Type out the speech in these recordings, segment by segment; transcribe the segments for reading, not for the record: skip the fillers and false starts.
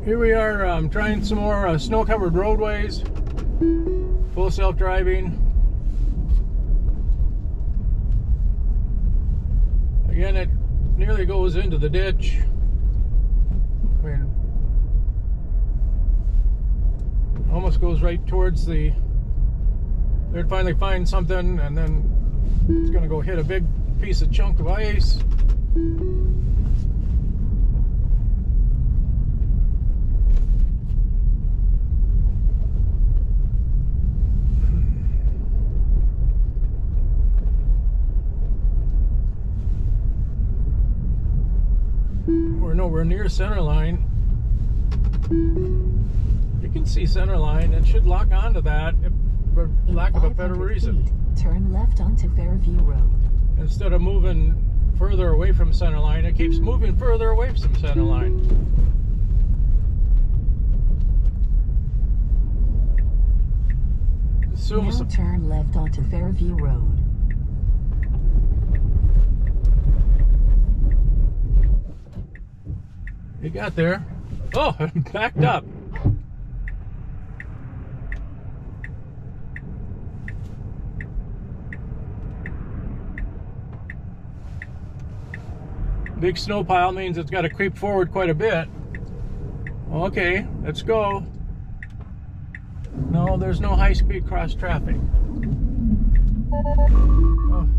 Here we are trying some more snow-covered roadways, full self-driving. Again, it nearly goes into the ditch. I mean, almost goes right towards the... They'd finally find something, and then it's going to go hit a big piece of chunk of ice. We're nowhere near center line. You can see center line. It should lock onto that, for lack of a better reason. Turn left onto Fairview Road. Instead of moving further away from center line, it keeps moving further away from center line. Now turn left onto Fairview Road. You got there. Oh, backed up. Big snow pile means it's got to creep forward quite a bit. Okay, let's go. No, there's no high-speed cross traffic. Oh.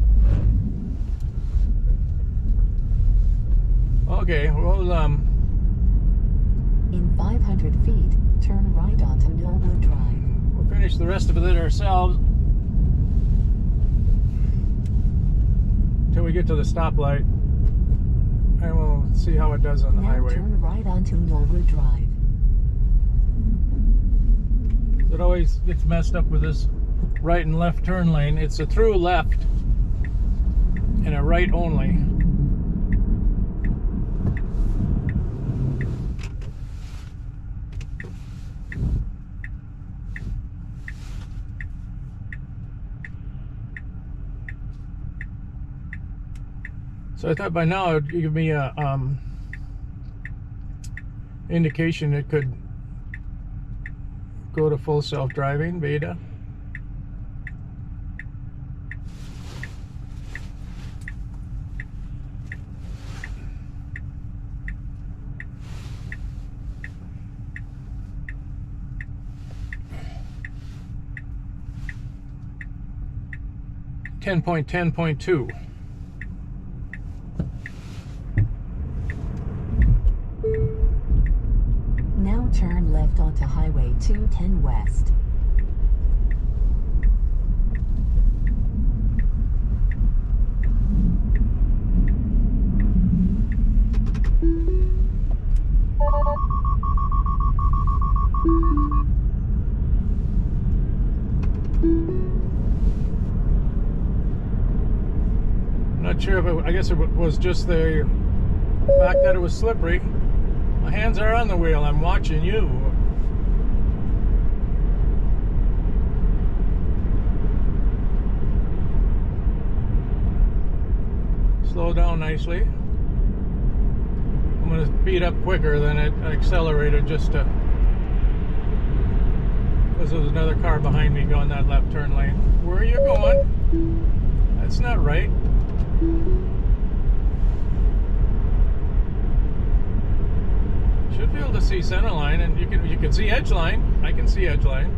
Okay, well, in 500 feet, turn right onto Millwood Drive. We'll finish the rest of it ourselves until we get to the stoplight, and we'll see how it does on the highway. Turn right onto Millwood Drive. It always gets messed up with this right and left turn lane. It's a through left and a right only. So I thought by now it would give me a indication it could go to full self-driving beta. Ten point 10.2. Now turn left onto Highway 210 West. I'm not sure if I guess it was just the fact that it was slippery. My hands are on the wheel. I'm watching you. Slow down nicely. I'm going to speed up quicker than it accelerated just to... Because there was another car behind me going that left turn lane. Where are you going? That's not right. Should be able to see center line, and you can see edge line. I can see edge line.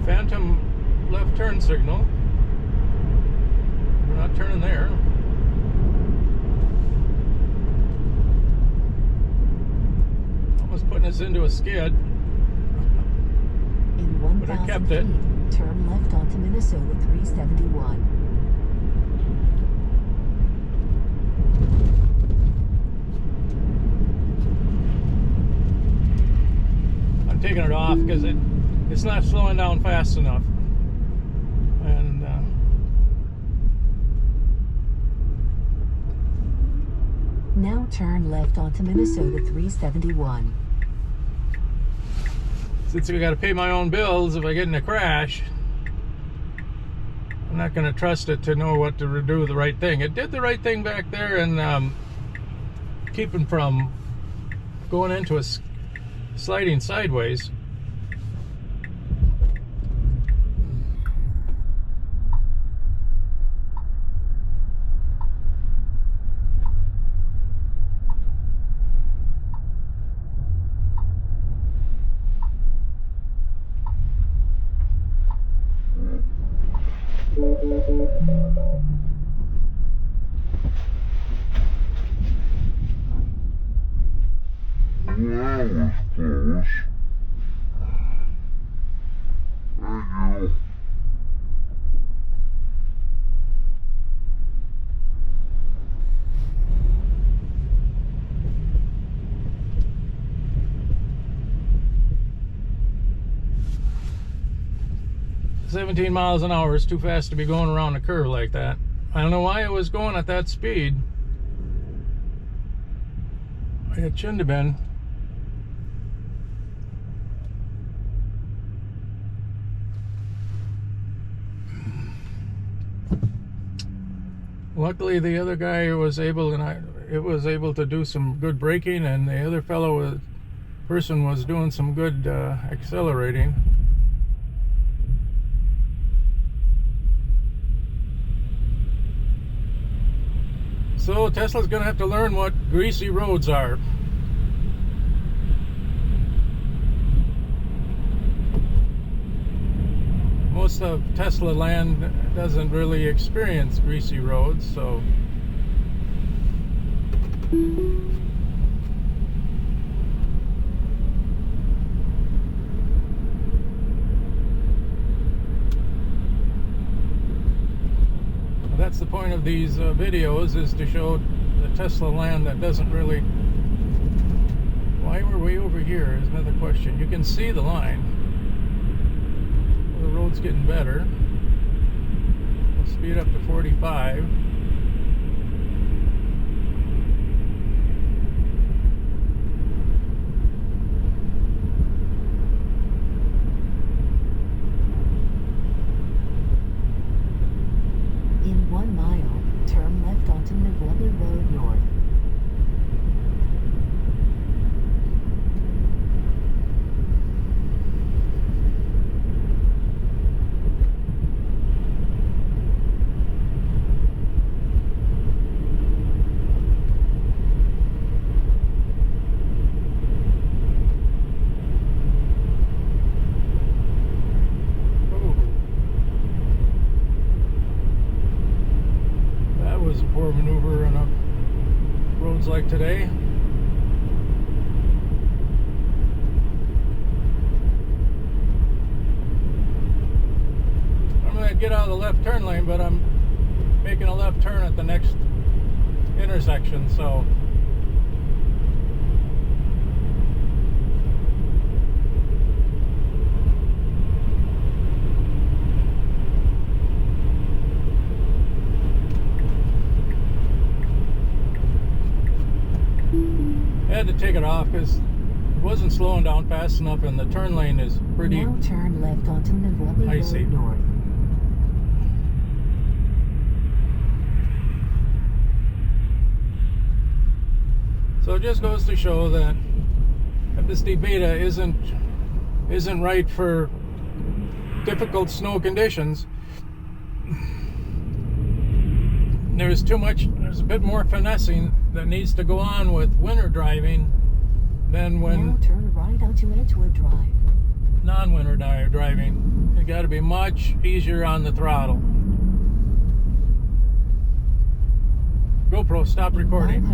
Phantom left turn signal. We're not turning there. Almost putting us into a skid. In 1,000 feet, turn left onto Minnesota 371. I'm taking it off because it's not slowing down fast enough. And Now turn left onto Minnesota 371. Since I got to pay my own bills if I get in a crash, I'm not going to trust it to know what to do the right thing. It did the right thing back there and keeping from going into a sliding sideways. That was close. Thank you. 17 miles an hour is too fast to be going around a curve like that. I don't know why it was going at that speed. It shouldn't have been. Luckily, the other guy was able, was able to do some good braking, and the other person was doing some good accelerating. So Tesla's gonna have to learn what greasy roads are. Most of Tesla land doesn't really experience greasy roads, so that's the point of these videos, is to show the Tesla land that doesn't really. Why we're way over here is another question. You can see the line. The road's getting better. We'll speed up to 45. In 1 mile, turn left onto Greasy Road North. Poor maneuver on roads like today. I'm going to get out of the left turn lane, but I'm making a left turn at the next intersection, so I had to take it off because it wasn't slowing down fast enough, and the turn lane is pretty. Now turn left onto Greasy Road North. So it just goes to show that FSD Beta isn't right for difficult snow conditions. There's a bit more finessing that needs to go on with winter driving than when Now turn right onto Edgewood Drive. non-winter driving. You got to be much easier on the throttle. GoPro, stop recording.